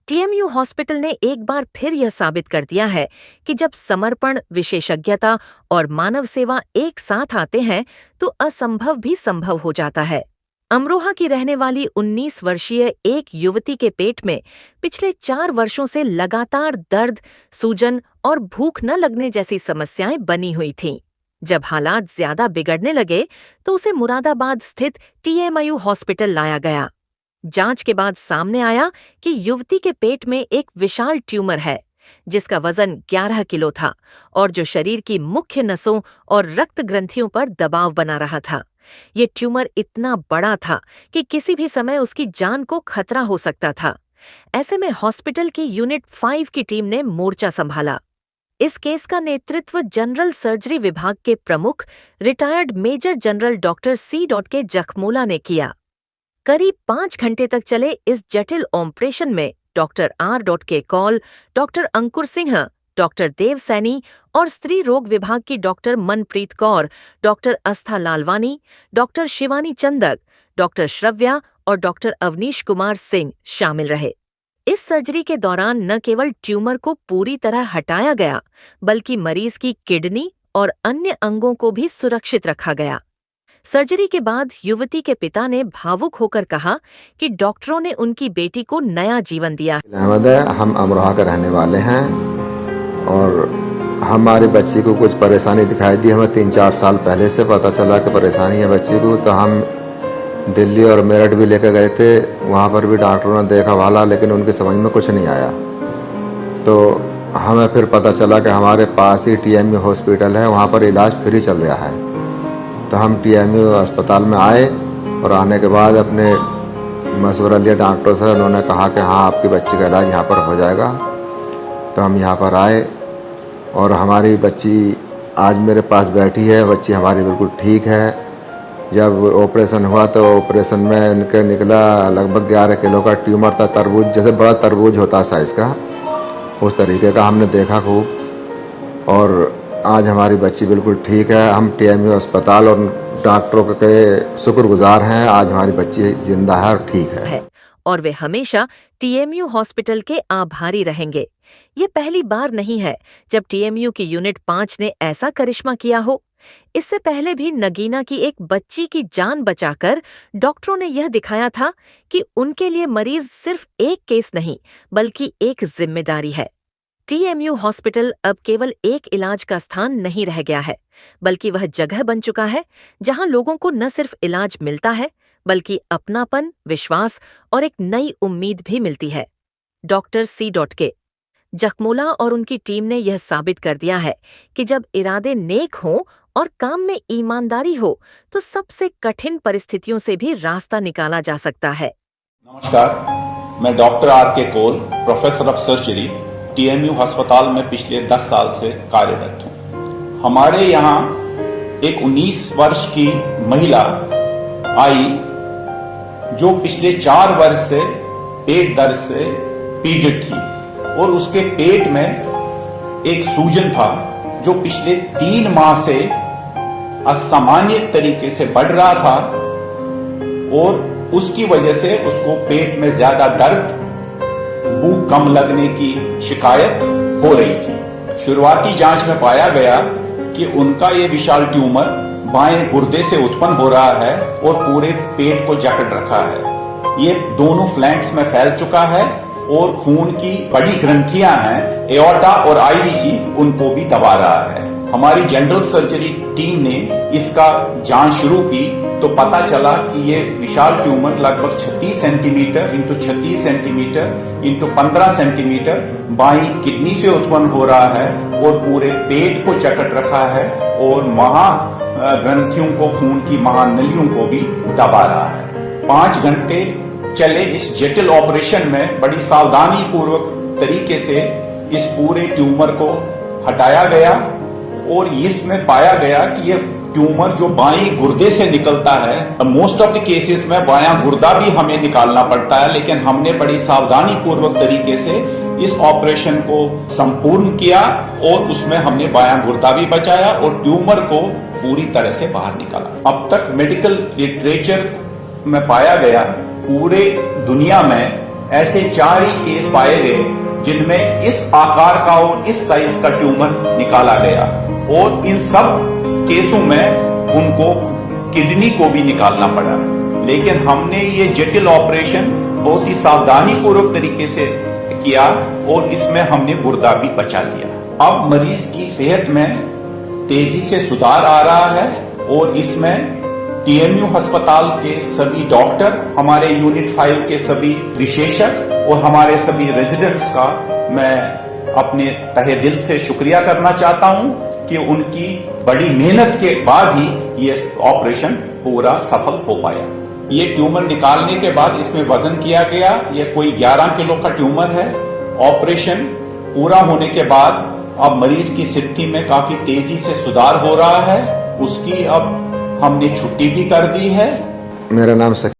TMU hospital ने एक बार फिर यह साबित कर दिया है कि जब समर्पण, विशेषज्ञता और मानव सेवा एक साथ आते हैं तो असंभव भी संभव हो जाता है। अमरोहा की रहने वाली 19 वर्षीय एक युवती के पेट में पिछले 4 वर्षों से लगातार दर्द, सूजन और भूख न लगने जैसी समस्याएं बनी हुई थीं। जब हालात ज्यादा बिगड़ने लगे तो उसे मुरादाबाद स्थित टीएमयू हॉस्पिटल लाया गया। जांच के बाद सामने आया कि युवती के पेट में एक विशाल ट्यूमर है, जिसका वजन 11 किलो था और जो शरीर की मुख्य नसों और रक्त ग्रंथियों पर दबाव बना रहा था। ये ट्यूमर इतना बड़ा था कि किसी भी समय उसकी जान को खतरा हो सकता था। ऐसे में हॉस्पिटल की यूनिट 5 की टीम ने मोर्चा संभाला। इस केस का नेतृत्व जनरल सर्जरी विभाग के प्रमुख retired major general doctor C. K Jakhmola ने किया। करीब 5 घंटे तक चले इस जटिल ऑपरेशन में doctor R. K Kaul, doctor अंकुर सिंह, डॉक्टर देव सैनी और स्त्री रोग विभाग की डॉक्टर मनप्रीत कौर, डॉक्टर आस्था लालवानी, डॉक्टर शिवानी चंदक, डॉक्टर श्रव्या और डॉक्टर अवनीश कुमार सिंह शामिल रहे। इस सर्जरी के दौरान न केवल ट्यूमर को पूरी तरह हटाया गया, बल्कि मरीज की किडनी और अन्य अंगों को भी सुरक्षित रखा गया। सर्जरी के बाद युवती के पिता ने भावुक होकर कहा कि डॉक्टरों ने उनकी बेटी को नया जीवन दिया। अहमद है, हम अमरोहा के रहने वाले हैं और हमारी बच्ची को कुछ परेशानी दिखाई दी। हमें 3-4 साल पहले से पता चला कि परेशानी है बच्ची को, तो हम दिल्ली और मेरठ भी लेकर गए थे। वहाँ पर भी डॉक्टरों ने देखा भाला, लेकिन उनकी समझ में कुछ नहीं आया। तो हमें फिर पता चला कि हमारे पास ही टीएमयू हॉस्पिटल है, वहाँ पर इलाज फ्री चल रहा है। तो हम टीएमयू अस्पताल में आए और आने के बाद अपने मशवरा लिया डॉक्टर से। उन्होंने कहा कि हाँ, आपकी बच्ची का इलाज यहाँ पर हो जाएगा। तो हम यहाँ पर आए और हमारी बच्ची आज मेरे पास बैठी है। बच्ची हमारी बिल्कुल ठीक है। जब ऑपरेशन हुआ तो ऑपरेशन में इनके निकला लगभग 11 किलो का ट्यूमर था। तरबूज जैसे बड़ा तरबूज होता साइज़ का, उस तरीके का हमने देखा खूब। और आज हमारी बच्ची बिल्कुल ठीक है। हम टीएमयू अस्पताल और डॉक्टरों के शुक्रगुजार हैं। आज हमारी बच्ची जिंदा है और ठीक है और वे हमेशा टीएमयू हॉस्पिटल के आभारी रहेंगे। ये पहली बार नहीं है जब टीएमयू की यूनिट 5 ने ऐसा करिश्मा किया हो। इससे पहले भी नगीना की एक बच्ची की जान बचाकर डॉक्टरों ने यह दिखाया था कि उनके लिए मरीज सिर्फ एक केस नहीं, बल्कि एक जिम्मेदारी है। टीएमयू हॉस्पिटल अब केवल एक इलाज का स्थान नहीं रह गया है, बल्कि वह जगह बन चुका है जहां लोगों को न सिर्फ इलाज मिलता है, बल्कि अपनापन, विश्वास और एक नई उम्मीद भी मिलती है। Doctor C. के जखमोला और उनकी टीम ने यह साबित कर दिया है कि जब इरादे नेक हों और काम में ईमानदारी हो तो सबसे कठिन परिस्थितियों से भी रास्ता निकाला जा सकता है। नमस्कार, मैं doctor R. K Kaul, professor of surgery, TMU अस्पताल में पिछले 10 साल से कार्यरत हूँ। हमारे यहाँ एक 19 वर्ष की महिला आई जो पिछले 4 वर्ष से पेट दर्द से पीड़ित थी और उसके पेट में एक सूजन था जो पिछले 3 माह से असामान्य तरीके से बढ़ रहा था और उसकी वजह से उसको पेट में ज्यादा दर्द, भूख कम लगने की शिकायत हो रही थी। शुरुआती जांच में पाया गया कि उनका ये विशाल ट्यूमर बाएं गुर्दे से उत्पन्न हो रहा है और पूरे पेट को जकड़ रखा है। ये दोनों फ्लैंक्स में फैल चुका है और खून की बड़ी ग्रंथियां हैं, एओर्टा और आईवीसी, उनको भी दबा रहा है। हमारी जनरल सर्जरी टीम ने इसका जांच शुरू की तो पता चला कि ये विशाल ट्यूमर लगभग 36 centimetre into 36 centimetre into 15 centimetre बाईं किडनी से उत्पन्न हो रहा है और पूरे पेट को जकड़ रखा है और महाग्रंथियों को, खून की महानलियों को भी दबा रहा है। 5 घंटे चले इस जटिल ऑपरेशन में बड़ी सावधानी पूर्वक तरीके से इस पूरे ट्यूमर को हटाया गया और इसमें पाया गया कि ये ट्यूमर जो बाएं गुर्दे से निकलता है, मोस्ट ऑफ द केसेस में बायां गुर्दा भी हमें निकालना पड़ता है, लेकिन हमने बड़ी सावधानी पूर्वक तरीके से इस ऑपरेशन को संपूर्ण किया और उसमें हमने बायां गुर्दा भी बचाया और ट्यूमर को पूरी तरह से बाहर निकाला। अब तक मेडिकल लिटरेचर में पाया गया पूरे दुनिया में ऐसे 4 ही केस पाए गए जिनमें इस आकार का और इस साइज का ट्यूमर निकाला गया, और इन सब केसों में उनको किडनी को भी निकालना पड़ा। लेकिन हमने ये जटिल ऑपरेशन बहुत ही सावधानी पूर्वक तरीके से किया और इसमें हमने गुर्दा भी बचा लिया। अब मरीज की सेहत में तेजी से सुधार आ रहा है और इसमें टीएमयू अस्पताल के सभी डॉक्टर, हमारे यूनिट 5 के सभी विशेषज्ञ और हमारे सभी रेजिडेंट्स का मैं अपने तहे दिल से शुक्रिया करना चाहता हूं कि उनकी बड़ी मेहनत के बाद ही ये ऑपरेशन पूरा सफल हो पाया। ये ट्यूमर निकालने के बाद इसमें वजन किया गया, ये कोई 11 किलो का ट्यूमर है। ऑपरेशन पूरा होने के बाद अब मरीज की स्थिति में काफी तेजी से सुधार हो रहा है। उसकी अब हमने छुट्टी भी कर दी है। मेरा नाम